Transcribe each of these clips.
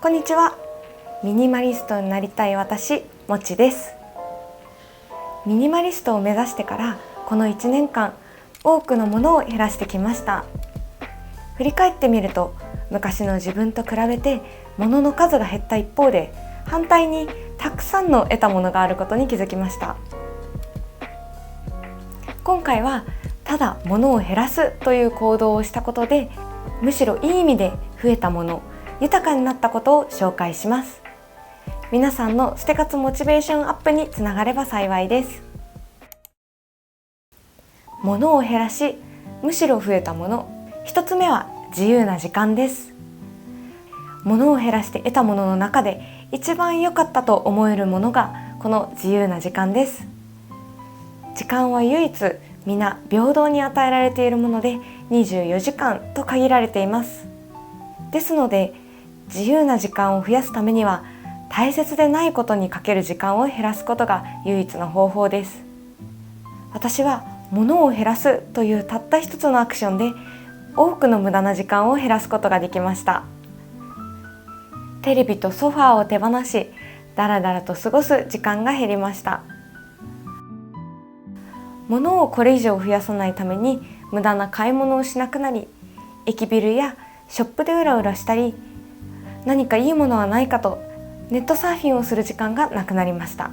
こんにちは。ミニマリストになりたい私、もちです。ミニマリストを目指してからこの1年間、多くのものを減らしてきました。振り返ってみると、昔の自分と比べて物の数が減った一方で、反対にたくさんの得たものがあることに気づきました。今回はただ物を減らすという行動をしたことで、むしろいい意味で増えたもの、豊かになったことを紹介します。皆さんの捨て活モチベーションアップにつながれば幸いです。物を減らし、むしろ増えたもの。一つ目は自由な時間です。物を減らして得たものの中で一番良かったと思えるものがこの自由な時間です。時間は唯一皆平等に与えられているもので、24時間と限られています。ですので、自由な時間を増やすためには、大切でないことにかける時間を減らすことが唯一の方法です。私は物を減らすというたった一つのアクションで、多くの無駄な時間を減らすことができました。テレビとソファーを手放し、だらだらと過ごす時間が減りました。物をこれ以上増やさないために無駄な買い物をしなくなり、駅ビルやショップでうらうらしたり、何かいいものはないかとネットサーフィンをする時間がなくなりました。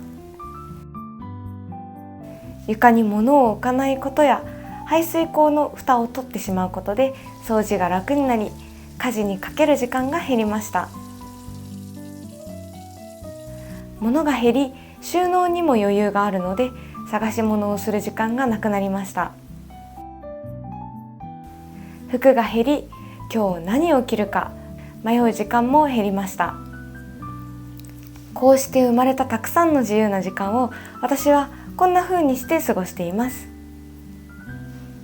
床に物を置かないことや、排水口の蓋を取ってしまうことで掃除が楽になり、家事にかける時間が減りました。物が減り、収納にも余裕があるので、探し物をする時間がなくなりました。服が減り、今日何を着るか迷う時間も減りました。こうして生まれたたくさんの自由な時間を、私はこんな風にして過ごしています。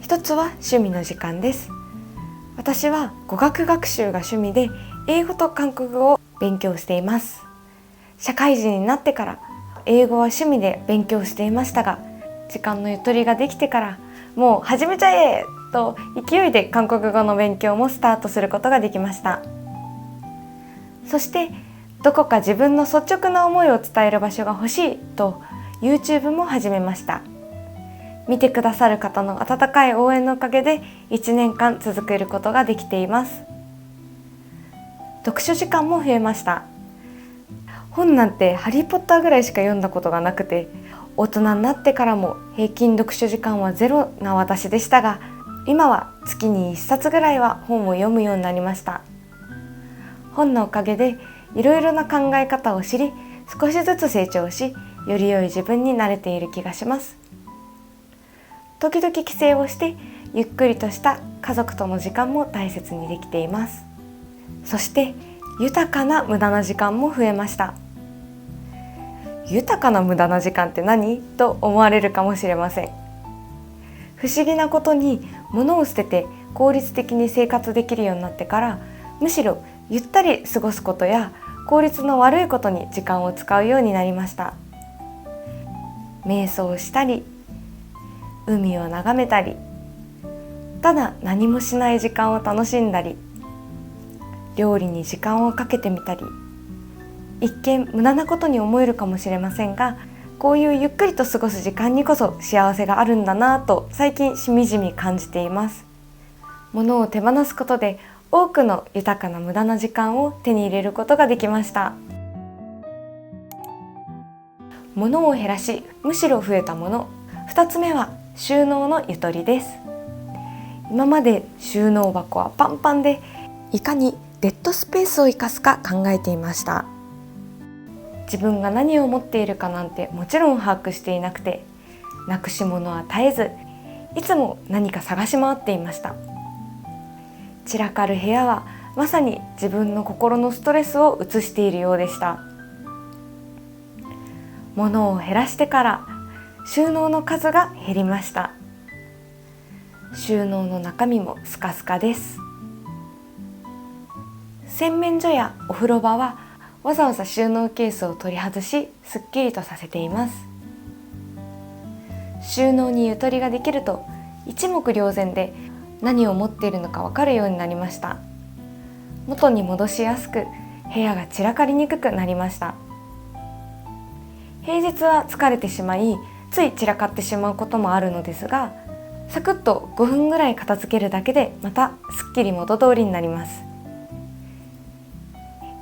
一つは趣味の時間です。私は語学学習が趣味で、英語と韓国語を勉強しています。社会人になってから英語は趣味で勉強していましたが、時間のゆとりができてから、もう始めちゃえと勢いで韓国語の勉強もスタートすることができました。そしてどこか自分の率直な思いを伝える場所が欲しいと YouTube も始めました。見てくださる方の温かい応援のおかげで1年間続けることができています。読書時間も増えました。本なんてハリーポッターぐらいしか読んだことがなくて、大人になってからも平均読書時間はゼロな私でしたが、今は月に1冊ぐらいは本を読むようになりました。本のおかげでいろいろな考え方を知り、少しずつ成長し、より良い自分になれている気がします。時々帰省をして、ゆっくりとした家族との時間も大切にできています。そして豊かな無駄な時間も増えました。豊かな無駄な時間って何？と思われるかもしれません。不思議なことに、物を捨てて効率的に生活できるようになってから、むしろゆったり過ごすことや効率の悪いことに時間を使うようになりました。瞑想したり、海を眺めたり、ただ何もしない時間を楽しんだり、料理に時間をかけてみたり、一見無駄なことに思えるかもしれませんが、こういうゆっくりと過ごす時間にこそ幸せがあるんだなぁと最近しみじみ感じています。物を手放すことで多くの豊かな無駄な時間を手に入れることができました。物を減らし、むしろ増えたもの。2つ目は収納のゆとりです。今まで収納箱はパンパンで、いかにデッドスペースを生かすか考えていました。自分が何を持っているかなんてもちろん把握していなくて、なくし物は絶えず、いつも何か探し回っていました。散らかる部屋はまさに自分の心のストレスを移しているようでした。物を減らしてから収納の数が減りました。収納の中身もスカスカです。洗面所やお風呂場はわざわざ収納ケースを取り外し、すっきりとさせています。収納にゆとりができると一目瞭然で何を持っているのか分かるようになりました。元に戻しやすく、部屋が散らかりにくくなりました。平日は疲れてしまい、つい散らかってしまうこともあるのですが、サクッと5分ぐらい片付けるだけでまたすっきり元通りになります。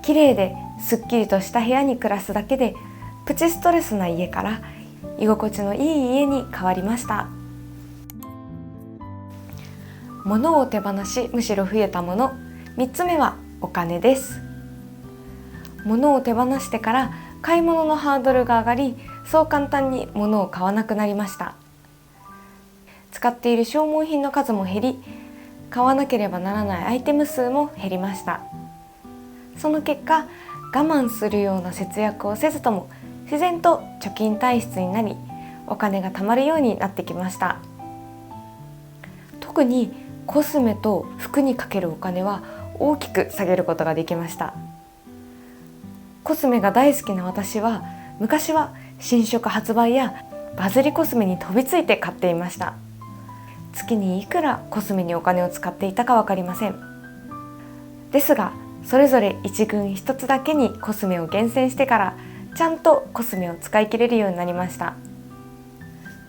綺麗ですっきりとした部屋に暮らすだけで、プチストレスな家から居心地のいい家に変わりました。物を手放し、むしろ増えたもの。3つ目はお金です。物を手放してから買い物のハードルが上がり、そう簡単に物を買わなくなりました。使っている消耗品の数も減り、買わなければならないアイテム数も減りました。その結果、我慢するような節約をせずとも自然と貯金体質になり、お金が貯まるようになってきました。特にコスメと服にかけるお金は大きく下げることができました。コスメが大好きな私は、昔は新色発売やバズりコスメに飛びついて買っていました。月にいくらコスメにお金を使っていたか分かりません。ですが、それぞれ一群一つだけにコスメを厳選してから、ちゃんとコスメを使い切れるようになりました。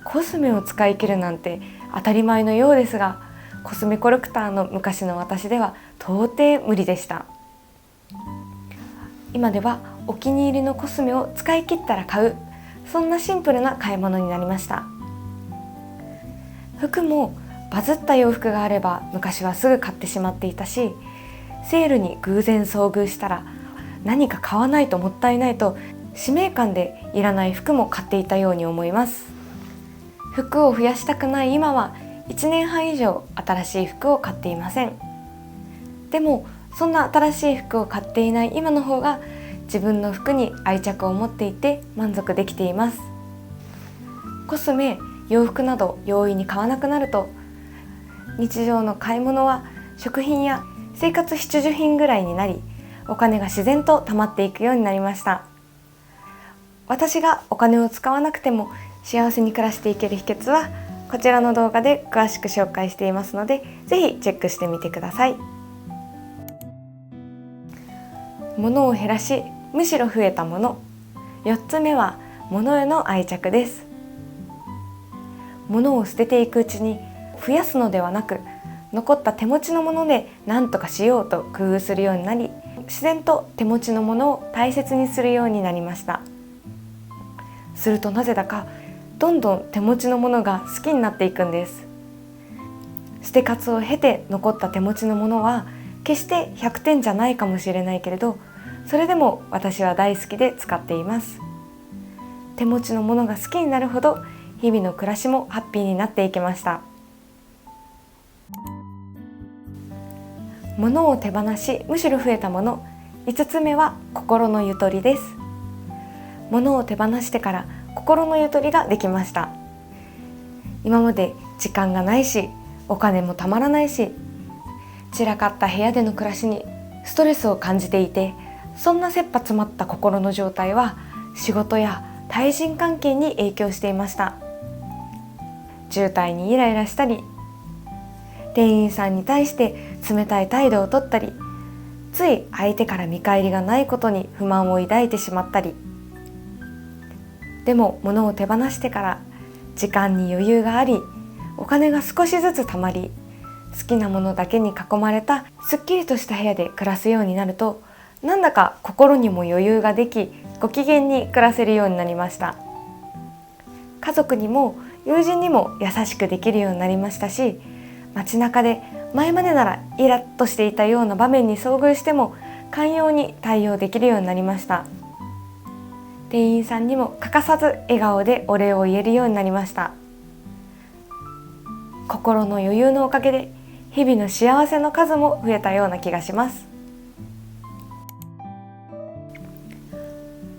コスメを使い切るなんて当たり前のようですが、コスメコレクターの昔の私では到底無理でした。今ではお気に入りのコスメを使い切ったら買う、そんなシンプルな買い物になりました。服もバズった洋服があれば昔はすぐ買ってしまっていたし、セールに偶然遭遇したら何か買わないともったいないと使命感でいらない服も買っていたように思います。服を増やしたくない今は1年半以上新しい服を買っていません。でもそんな新しい服を買っていない今の方が自分の服に愛着を持っていて満足できています。コスメ、洋服など容易に買わなくなると、日常の買い物は食品や生活必需品ぐらいになり、お金が自然と貯まっていくようになりました。私がお金を使わなくても幸せに暮らしていける秘訣は、こちらの動画で詳しく紹介していますので、ぜひチェックしてみてください。物を減らし、むしろ増えたもの。4つ目は物への愛着です。物を捨てていくうちに、増やすのではなく、残った手持ちのもので何とかしようと工夫するようになり、自然と手持ちのものを大切にするようになりました。するとなぜだかどんどん手持ちのものが好きになっていくんです。捨て活を経て残った手持ちのものは決して100点じゃないかもしれないけれど、それでも私は大好きで使っています。手持ちのものが好きになるほど日々の暮らしもハッピーになっていきました。物を手放し、むしろ増えたもの。5つ目は心のゆとりです。物を手放してから心のゆとりができました。今まで時間がないし、お金もたまらないし、散らかった部屋での暮らしにストレスを感じていて、そんな切羽詰まった心の状態は仕事や対人関係に影響していました。渋滞にイライラしたり、店員さんに対して冷たい態度をとったり、つい相手から見返りがないことに不満を抱いてしまったり。でも物を手放してから時間に余裕があり、お金が少しずつ貯まり、好きなものだけに囲まれたすっきりとした部屋で暮らすようになると、なんだか心にも余裕ができ、ご機嫌に暮らせるようになりました。家族にも友人にも優しくできるようになりましたし、街中で前までならイラッとしていたような場面に遭遇しても寛容に対応できるようになりました。店員さんにも欠かさず笑顔でお礼を言えるようになりました。心の余裕のおかげで日々の幸せの数も増えたような気がします。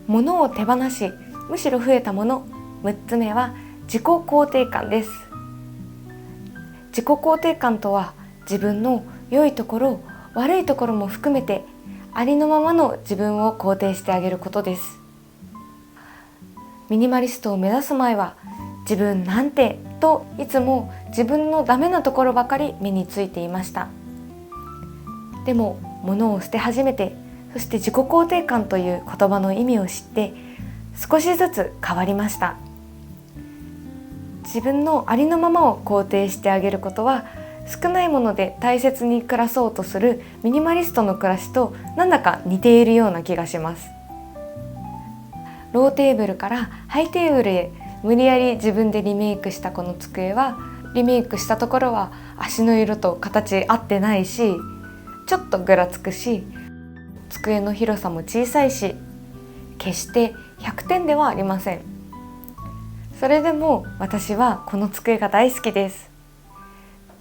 物を手放し、むしろ増えたもの。6つ目は自己肯定感です。自己肯定感とは、自分の良いところ、悪いところも含めてありのままの自分を肯定してあげることです。ミニマリストを目指す前は自分なんてといつも自分のダメなところばかり目についていました。でも物を捨て始めて、そして自己肯定感という言葉の意味を知って少しずつ変わりました。自分のありのままを肯定してあげることは、少ないもので大切に暮らそうとするミニマリストの暮らしとなんだか似ているような気がします。ローテーブルからハイテーブルへ無理やり自分でリメイクしたこの机は、リメイクしたところは足の色と形合ってないし、ちょっとぐらつくし、机の広さも小さいし、決して100点ではありません。それでも私はこの机が大好きです。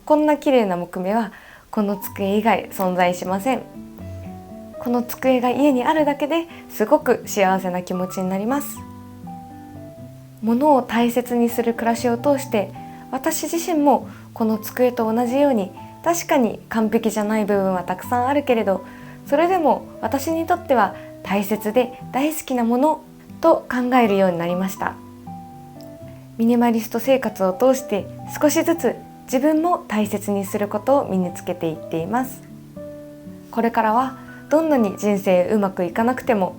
こんな綺麗な木目はこの机以外存在しません。この机が家にあるだけですごく幸せな気持ちになります。物を大切にする暮らしを通して、私自身もこの机と同じように、確かに完璧じゃない部分はたくさんあるけれど、それでも私にとっては大切で大好きなものと考えるようになりました。ミニマリスト生活を通して少しずつ自分も大切にすることを身につけていっています。これからはどんなに人生うまくいかなくても、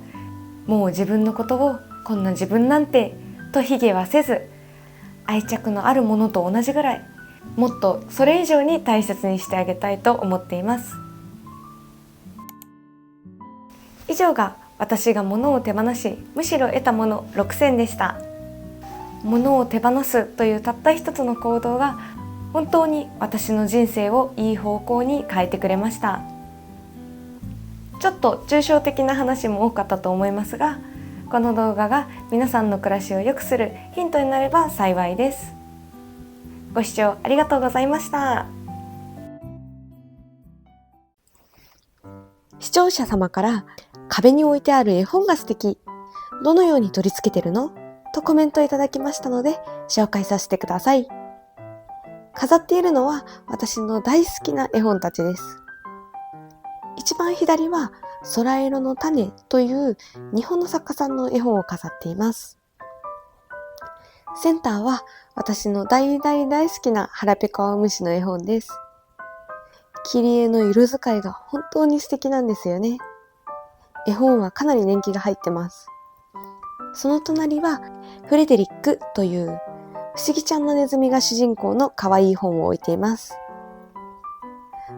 もう自分のことをこんな自分なんてと卑下はせず、愛着のあるものと同じぐらい、もっとそれ以上に大切にしてあげたいと思っています。以上が私が物を手放し、むしろ得たもの6選でした。物を手放すというたった一つの行動が本当に私の人生をいい方向に変えてくれました。ちょっと抽象的な話も多かったと思いますが、この動画が皆さんの暮らしを良くするヒントになれば幸いです。ご視聴ありがとうございました。視聴者様から壁に置いてある絵本が素敵。どのように取り付けてるの？とコメントいただきましたので紹介させてください。飾っているのは私の大好きな絵本たちです。一番左は空色の種という日本の作家さんの絵本を飾っています。センターは私の大大大好きな腹ペコ青虫の絵本です。切り絵の色使いが本当に素敵なんですよね。絵本はかなり年季が入ってます。その隣はフレデリックという不思議ちゃんのネズミが主人公の可愛い本を置いています。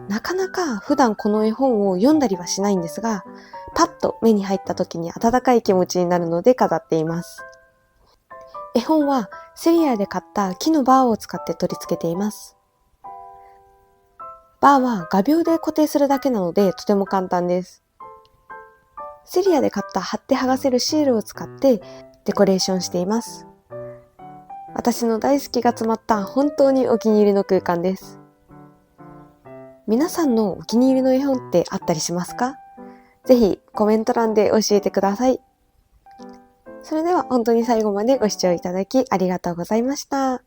なかなか普段この絵本を読んだりはしないんですが、パッと目に入った時に温かい気持ちになるので飾っています。絵本はセリアで買った木のバーを使って取り付けています。バーは画鋲で固定するだけなのでとても簡単です。セリアで買った貼って剥がせるシールを使ってデコレーションしています。私の大好きが詰まった本当にお気に入りの空間です。皆さんのお気に入りの絵本ってあったりしますか？ぜひコメント欄で教えてください。それでは本当に最後までご視聴いただきありがとうございました。